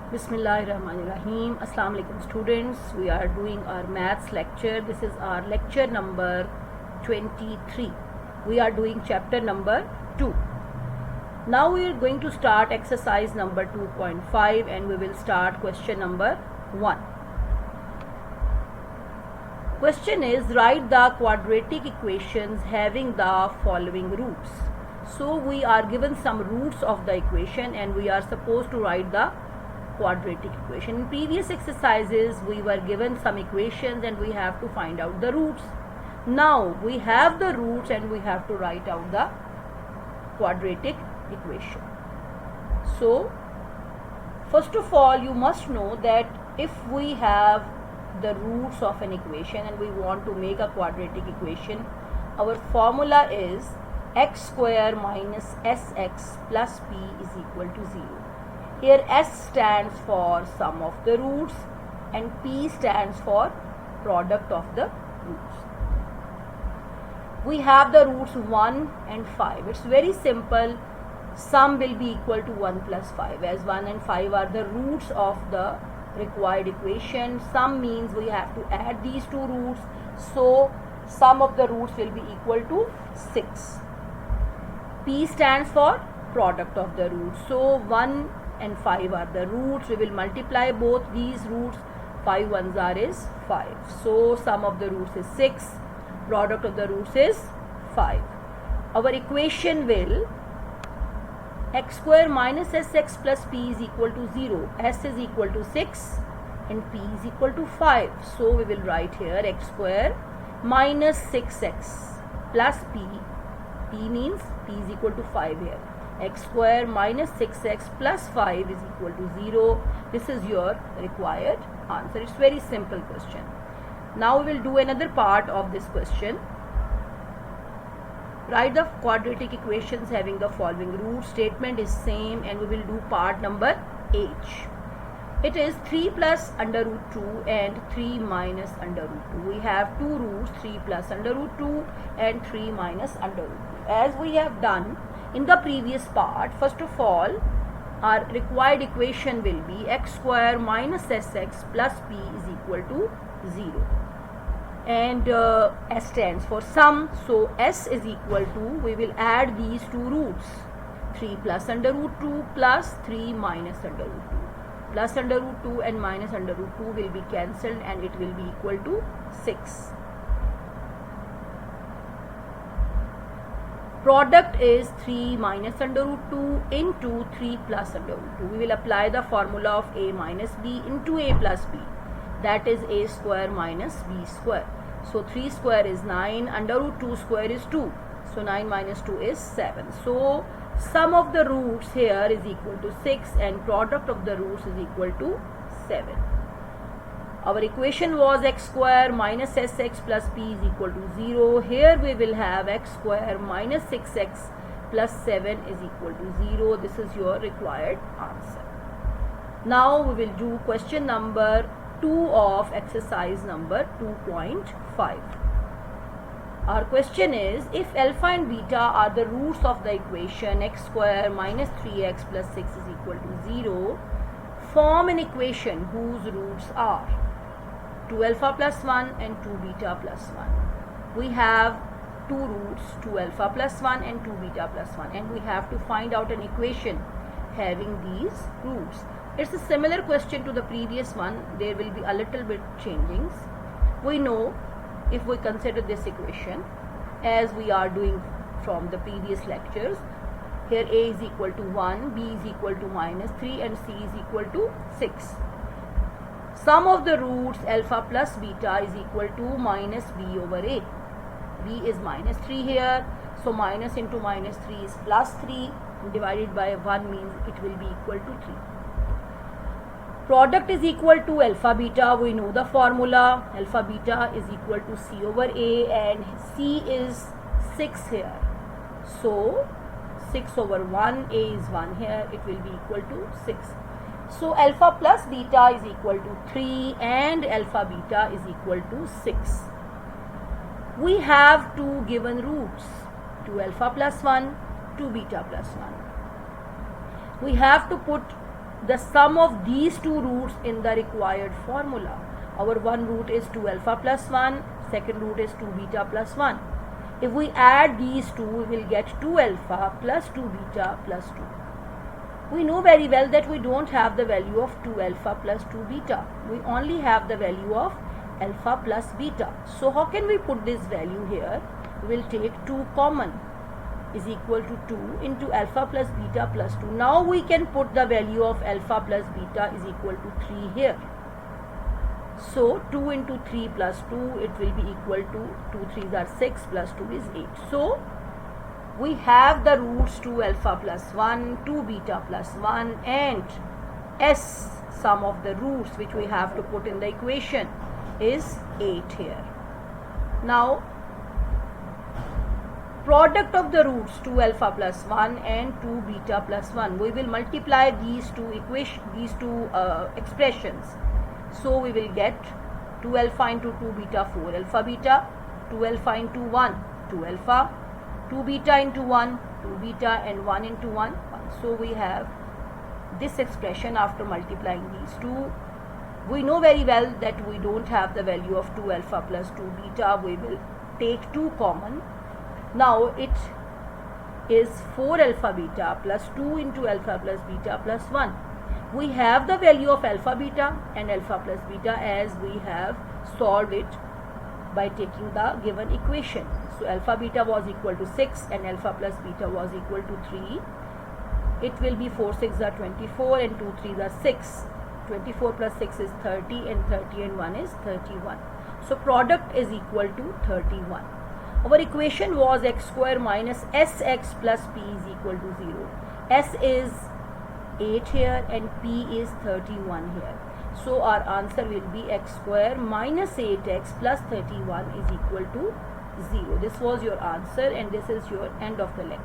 Bismillahirrahmanirrahim. Assalamu alaikum students. We are doing our maths lecture. This is our lecture number 23. We are doing chapter number 2. Now we are going to start exercise number 2.5 and we will start question number 1. Question is, write the quadratic equations having the following roots. So we are given some roots of the equation and we are supposed to write the quadratic equation. In previous exercises we were given some equations and we have to find out the roots. Now we have the roots and we have to write out the quadratic equation. So first of all, you must know that if we have the roots of an equation and we want to make a quadratic equation, our formula is x square minus sx plus p is equal to 0. Here S stands for sum of the roots and P stands for product of the roots. We have the roots 1 and 5. It's very simple. Sum will be equal to 1 plus 5, as 1 and 5 are the roots of the required equation. Sum means we have to add these two roots. So sum of the roots will be equal to 6. P stands for product of the roots. So 1 and 5 are the roots. We will multiply both these roots. 5 ones are is 5. So sum of the roots is 6. Product of the roots is 5. Our equation will x square minus sx plus p is equal to 0. S is equal to 6 and p is equal to 5. So we will write here x square minus 6x plus p. P means p is equal to 5 here. X square minus 6x plus 5 is equal to 0. This is your required answer. It's very simple question. Now we will do another part of this question. Write the quadratic equations having the following roots. Statement is same and we will do part number H. It is 3 plus under root 2 and 3 minus under root 2. We have two roots, 3 plus under root 2 and 3 minus under root 2. As we have done in the previous part, first of all, our required equation will be x square minus sx plus p is equal to 0. And s stands for sum. So s is equal to, we will add these two roots. 3 plus under root 2 plus 3 minus under root 2. Plus under root 2 and minus under root 2 will be cancelled and it will be equal to 6. Product is 3 minus under root 2 into 3 plus under root 2. We will apply the formula of a minus b into a plus b. That is a square minus b square. So 3 square is 9, under root 2 square is 2. So 9 minus 2 is 7. So sum of the roots here is equal to 6 and product of the roots is equal to 7. Our equation was x square minus sx plus p is equal to 0. Here we will have x square minus 6x plus 7 is equal to 0. This is your required answer. Now we will do question number 2 of exercise number 2.5. Our question is, if alpha and beta are the roots of the equation x square minus 3x plus 6 is equal to 0, form an equation whose roots are 2 alpha plus 1 and 2 beta plus 1. We have two roots, 2 alpha plus 1 and 2 beta plus 1, and we have to find out an equation having these roots. It's a similar question to the previous one. There will be a little bit changings. We know if we consider this equation as we are doing from the previous lectures, here a is equal to 1, b is equal to minus 3 and c is equal to 6. Sum of the roots alpha plus beta is equal to minus b over a. b is minus 3 here. So minus into minus 3 is plus 3. Divided by 1 means it will be equal to 3. Product is equal to alpha beta. We know the formula. Alpha beta is equal to c over a and c is 6 here. So 6 over 1, a is 1 here. It will be equal to 6. So alpha plus beta is equal to 3 and alpha beta is equal to 6. We have two given roots, 2 alpha plus 1, 2 beta plus 1. We have to put the sum of these two roots in the required formula. Our one root is 2 alpha plus 1, second root is 2 beta plus 1. If we add these two, we will get 2 alpha plus 2 beta plus 2. We know very well that we don't have the value of 2 alpha plus 2 beta. We only have the value of alpha plus beta. So how can we put this value here? We will take 2 common, is equal to 2 into alpha plus beta plus 2. Now we can put the value of alpha plus beta is equal to 3 here. So 2 into 3 plus 2, it will be equal to 2 3s are 6 plus 2 is 8. So we have the roots 2 alpha plus 1, 2 beta plus 1 and s, sum of the roots which we have to put in the equation, is 8 here. Now product of the roots 2 alpha plus 1 and 2 beta plus 1, we will multiply these two expressions. So we will get 2 alpha into 2 beta, 4 alpha beta, 2 alpha into 1, 2 alpha, 2 beta into 1, 2 beta, and 1 into 1, 1. So we have this expression after multiplying these two. We know very well that we don't have the value of 2 alpha plus 2 beta. We will take 2 common. Now it is 4 alpha beta plus 2 into alpha plus beta plus 1. We have the value of alpha beta and alpha plus beta as we have solved it by taking the given equation. So alpha beta was equal to 6 and alpha plus beta was equal to 3. It will be 4 6 are 24 and 2 3s are 6. 24 plus 6 is 30 and 30 and 1 is 31. So product is equal to 31. Our equation was x square minus sx plus p is equal to 0. S is 8 here and p is 31 here. So our answer will be x square minus 8x plus 31 is equal to 0. This was your answer and this is your end of the lecture.